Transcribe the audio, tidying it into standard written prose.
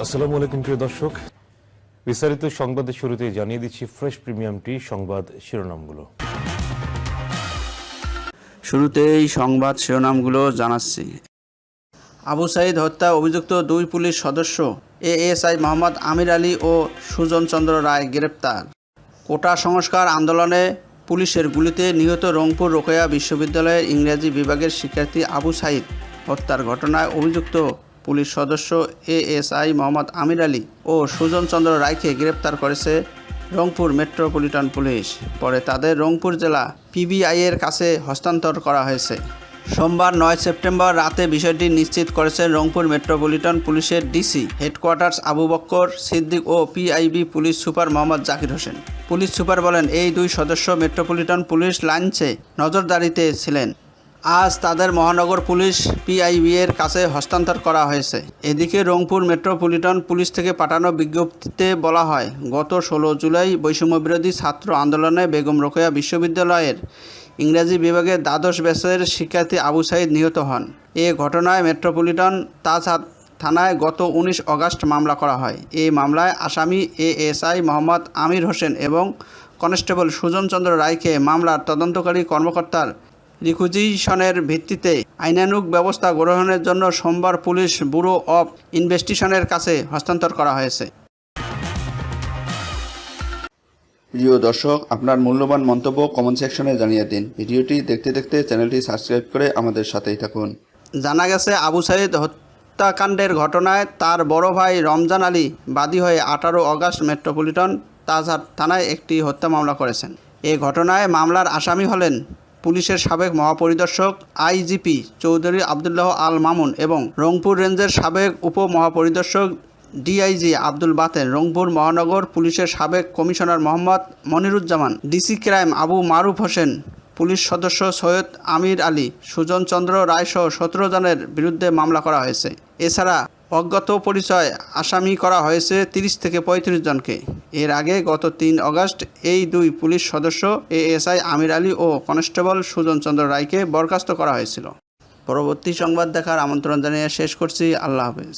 আসসালামু আলাইকুম প্রিয় দর্শক, বিস্তারিত সংবাদের শুরুতেই জানিয়ে দিচ্ছি ফ্রেশ প্রিমিয়াম টি সংবাদ শিরোনামগুলো। শুরুতেই সংবাদ শিরোনামগুলো জানাচ্ছি। আবু সাঈদ হত্যা অভিযুক্ত দুই পুলিশ সদস্য এএসআই মোহাম্মদ আমির আলী ও সুজন চন্দ্র রায় গ্রেপ্তার। কোটা সংস্কার আন্দোলনে পুলিশের গুলিতে নিহত রংপুর রোকেয়া বিশ্ববিদ্যালয়ের ইংরেজি বিভাগের শিক্ষার্থী আবু সাঈদ হত্যার ঘটনায় অভিযুক্ত পুলিশ সদস্য এএসআই মোহাম্মদ আমির আলী ও সুজন চন্দ্র রায়কে গ্রেপ্তার করেছে রংপুর মেট্রোপলিটন পুলিশ। পরে তাদের রংপুর জেলা পিবিআইয়ের কাছে হস্তান্তর করা হয়েছে। সোমবার 9 সেপ্টেম্বর রাতে বিষয়টি নিশ্চিত করেছেন রংপুর মেট্রোপলিটন পুলিশের ডিসি হেডকোয়ার্টার্স আবু বক্কর সিদ্দিক ও PIB police super Mohammad Zakir Hossain. Police super বলেন, এই দুই সদস্য মেট্রোপলিটন পুলিশ লাইনসে নজরদারিতে ছিলেন। আজ তাদের মহানগর পুলিশ পিআইবি এর কাছে হস্তান্তর করা হয়েছে। এদিকে রংপুর মেট্রোপলিটন পুলিশ থেকে পাঠানো বিজ্ঞপ্তিতে বলা হয়, গত 16 জুলাই বৈষম্যবিরোধী ছাত্র আন্দোলনে বেগম রোকেয়া বিশ্ববিদ্যালয়ের ইংরেজি বিভাগের দ্বাদশ ব্যাচের শিক্ষার্থী আবু সাঈদ নিহত হন। এ ঘটনায় মেট্রোপলিটন তাজহাট থানায় গত 19 আগস্ট মামলা করা হয়। এই মামলায় আসামি এএসআই মোহাম্মদ আমির হোসেন এবং কনস্টেবল সুজন চন্দ্র রায়কে মামলার তদন্তকারী কর্মকর্তার রিকুইজিশনের ভিত্তিতে আইনানুগ ব্যবস্থা গ্রহণের জন্য সোমবার পুলিশ ব্যুরো অব ইনভেস্টিগেশনের কাছে হস্তান্তর করা হয়েছে। প্রিয় দর্শক, আপনার মূল্যবান মন্তব্য কমেন্ট সেকশনে জানিয়ে দিন। ভিডিওটি দেখতে দেখতে চ্যানেলটি সাবস্ক্রাইব করে আমাদের সাথেই থাকুন। জানা গেছে, আবু সাঈদ হত্যাকাণ্ডের ঘটনায় তার বড় ভাই রমজান আলী বাদী হয়ে 18 আগস্ট মেট্রোপলিটন তাজহাট থানায় একটি হত্যা মামলা করেছেন। এ ঘটনায় মামলার আসামি হলেন পুলিশের সাবেক মহাপরিদর্শক আইজিপি চৌধুরী আবদুল্লাহ আল মামুন এবং রংপুর রেঞ্জের সাবেক উপমহাপরিদর্শক ডিআইজি আব্দুল বাতেন, রংপুর মহানগর পুলিশের সাবেক commissioner Mohammad Moniruzzaman, DC crime Abu Maruf Hossain, police সদস্য সৈয়দ আমির আলী, সুজন চন্দ্র রায়সহ 17 জনের বিরুদ্ধে মামলা করা হয়েছে। এছাড়া অজ্ঞাত পরিচয় আসামি করা হয়েছে 30 থেকে 35 জনকে। এর আগে গত 3 আগস্ট এই দুই পুলিশ সদস্য এএসআই আমির আলী ও কনস্টেবল সুজন চন্দ্র রায়কে বরখাস্ত করা হয়েছিল। পরবর্তী সংবাদ দেখার আমন্ত্রণ জানিয়ে শেষ করছি। আল্লাহ হাফেজ।